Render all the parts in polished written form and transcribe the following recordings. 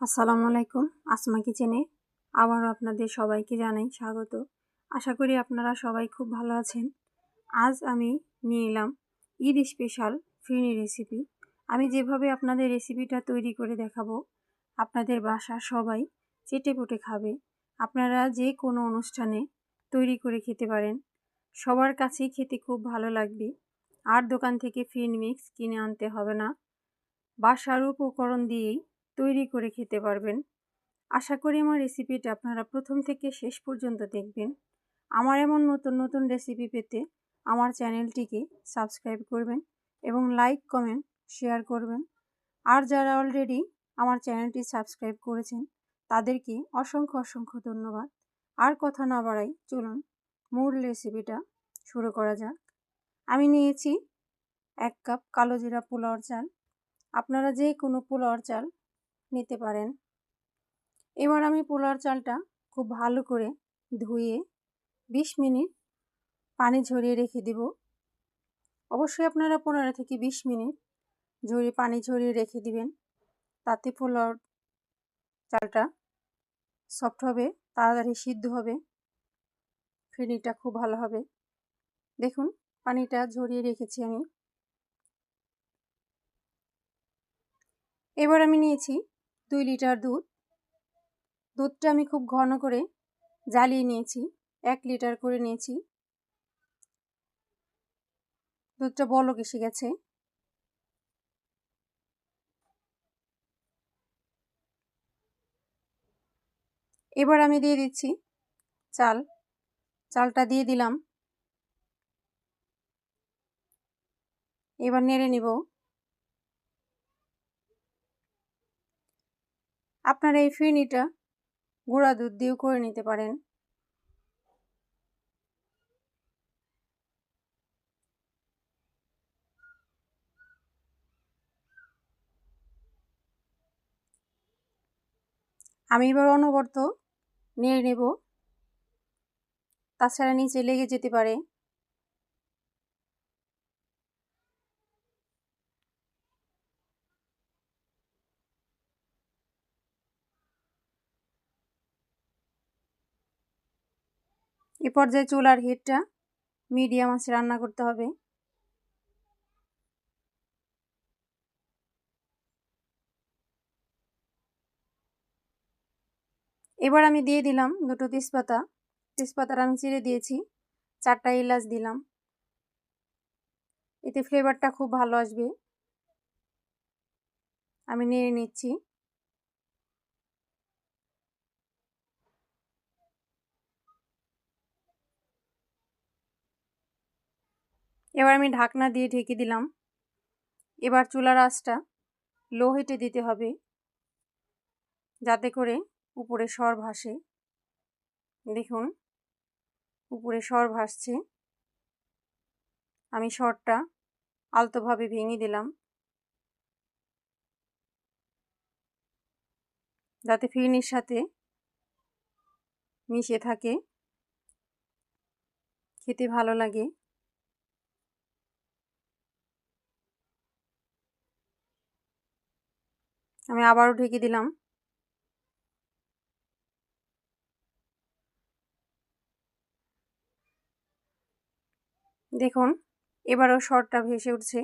আসসালামু আলাইকুম। আসমা কিচেনে আবারও আপনাদের সবাইকে জানাই স্বাগত। আশা করি আপনারা সবাই খুব ভালো আছেন। আজ আমি নিয়ে এলাম ঈদ স্পেশাল ফিরনি রেসিপি। আমি যেভাবে আপনাদের রেসিপিটা তৈরি করে দেখাবো, আপনাদের বাসার সবাই চেটেপুটে খাবে। আপনারা যে কোনো অনুষ্ঠানে তৈরি করে খেতে পারেন, সবার কাছেই খেতে খুব ভালো লাগবে। আর দোকান থেকে ফিরনি মিক্স কিনে আনতে হবে না, বাসার উপকরণ দিয়েই তৈরি করে খেতে পারবেন। আশা করি আমার রেসিপিটা আপনারা প্রথম থেকে শেষ পর্যন্ত দেখবেন। আমার এমন নতুন নতুন রেসিপি পেতে আমার চ্যানেলটিকে সাবস্ক্রাইব করবেন এবং লাইক, কমেন্ট, শেয়ার করবেন। আর যারা অলরেডি আমার চ্যানেলটি সাবস্ক্রাইব করেছেন তাদেরকে অসংখ্য অসংখ্য ধন্যবাদ। আর কথা না বাড়াই, চলুন মূল রেসিপিটা শুরু করা যাক। আমি নিয়েছি 1 কাপ কালো জিরা পোলাওর চাল। আপনারা যে কোনো পোলাওর চাল নিতে পারেন। এবার আমি পোলাওর চালটা খুব ভালো করে ধুয়ে 20 মিনিট পানি ঝরিয়ে রেখে দেব। অবশ্যই আপনারা 15 থেকে 20 মিনিট পানি ঝরিয়ে রেখে দিবেন। তাতে পোলাওর চালটা সফট হবে, তাড়াতাড়ি সিদ্ধ হবে, ফিরনিটা খুব ভালো হবে। দেখুন, পানিটা ঝরিয়ে রেখেছি আমি। এবার আমি নিয়েছি 2 লিটার দুধ। দুধটা আমি খুব ঘন করে জ্বালিয়ে নিয়েছি, 1 লিটার করে নিয়েছি। দুধটা বলক এসে গেছে। এবার আমি দিয়ে দিচ্ছি চালটা দিয়ে দিলাম। এবার নেড়ে নিব। আপনারা এই ফিরনিটা গুঁড়া দুধ দিয়েও করে নিতে পারেন। আমি এবার অনবরত নেড়ে নেব, তাছাড়া নিচে লেগে যেতে পারে। এ পর্যায়ে চুলার হিটটা মিডিয়াম আঁচে রান্না করতে হবে। এবার আমি দিয়ে দিলাম 2টো তেজপাতা। তেজপাতাটা আমি চিড়ে দিয়েছি। 4টা এলাচ দিলাম, এতে ফ্লেভারটা খুব ভালো আসবে। আমি নেড়ে নিচ্ছি। এবার আমি ঢাকনা দিয়ে ঢেকে দিলাম। এবার চুলার আঁচটা লো হিটে দিতে হবে, যাতে করে উপরে সর ভাসে। দেখুন, উপরে সর ভাসছে। আমি সরটা আলতোভাবে ভেঙে দিলাম, যাতে ফিরনির সাথে মিশে থাকে, খেতে ভালো লাগে। আমি আবারও ঢেকে দিলাম। দেখুন, এবারও সরটা ভেসে উঠছে।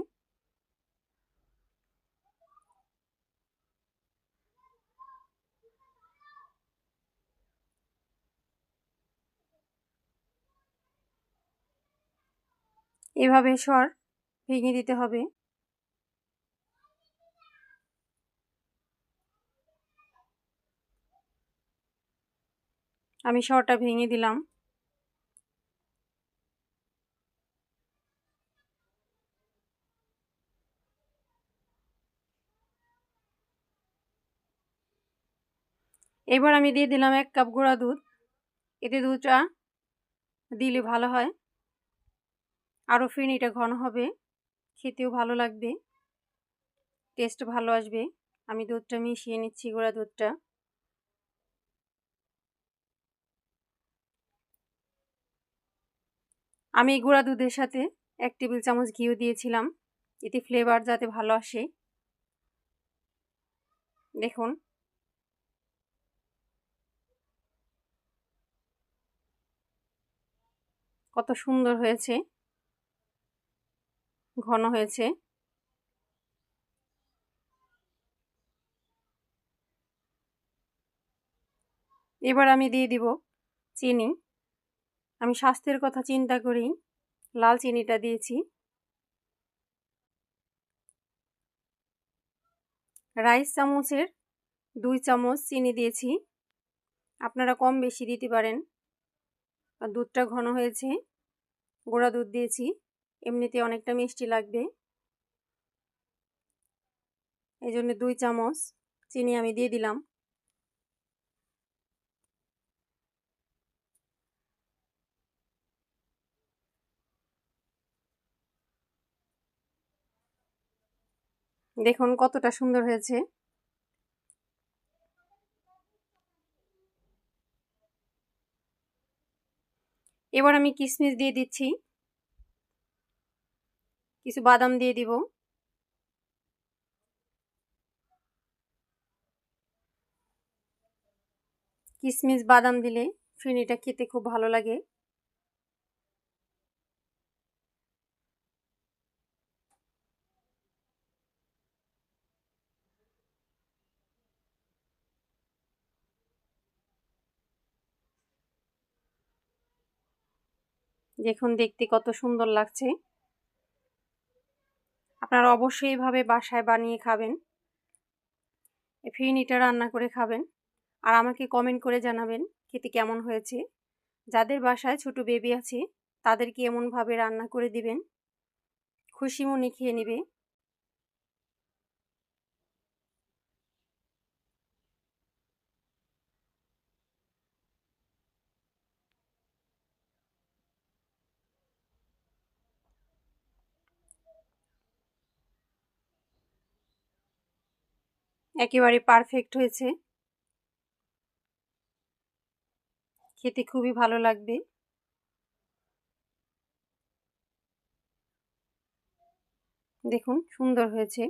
এভাবে সর ভেঙে দিতে হবে। আমি সরটা ভেঙে দিলাম। এবার আমি দিয়ে দিলাম 1 কাপ গুঁড়া দুধ। এতে দুধটা দিলে ভালো হয়, আরও ফিরনিটা ঘন হবে, খেতেও ভালো লাগবে, টেস্ট ভালো আসবে। আমি দুধটা মিশিয়ে নিচ্ছি, গুঁড়া দুধটা। আমি গুঁড়া দুধের সাথে 1 টেবিল চামচ ঘিও দিয়েছিলাম, এতে ফ্লেভার যাতে ভালো আসে। দেখুন, কত সুন্দর হয়েছে, ঘন হয়েছে। এবার আমি দিয়ে দিব চিনি। আমি স্বাস্থ্যের কথা চিন্তা করেই লাল চিনিটা দিয়েছি। রাইস চামচের 2 চামচ চিনি দিয়েছি, আপনারা কম বেশি দিতে পারেন। আর দুধটা ঘন হয়েছে, গুঁড়া দুধ দিয়েছি, এমনিতে অনেকটা মিষ্টি লাগবে, এই জন্য 2 চামচ চিনি আমি দিয়ে দিলাম। দেখুন কতটা সুন্দর হয়েছে। এবার আমি কিশমিশ দিয়ে দিচ্ছি, কিছু বাদাম দিয়ে দিব। কিশমিশ বাদাম দিলে ফিরনিটা খেতে খুব ভালো লাগে। দেখুন দেখতে কত সুন্দর লাগছে। আপনারা অবশ্যই এভাবে বাসায় বানিয়ে খাবেন, এই ফিরনিটা রান্না করে খাবেন, আর আমাকে কমেন্ট করে জানাবেন খেতে কেমন হয়েছে। যাদের বাসায় ছোট বেবি আছে তাদেরকে এমনভাবে রান্না করে দিবেন, খুশি মনে খেয়ে নেবে। একেবারে পারফেক্ট হয়েছে, খেতে খুবই ভালো লাগবে। দেখুন সুন্দর হয়েছে।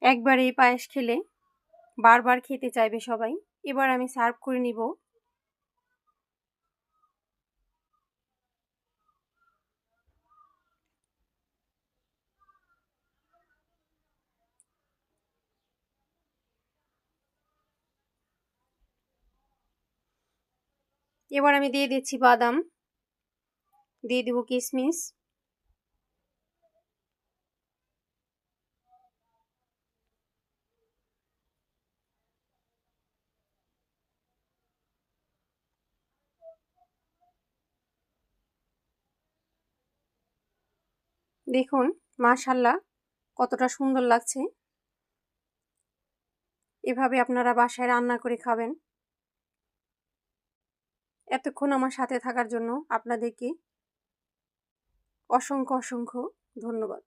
একবার এই পায়েস খেলে বারবার খেতে চাইবে সবাই। এবার আমি সার্ভ করে নিব। এবার আমি দিয়ে দিচ্ছি বাদাম, দিয়ে দিব কিশমিশ। দেখুন মাশাআল্লাহ কতটা সুন্দর লাগছে। এভাবে আপনারা বাসায় রান্না করে খাবেন। এতক্ষণ আমার সাথে থাকার জন্য আপনাদেরকে অসংখ্য অসংখ্য ধন্যবাদ।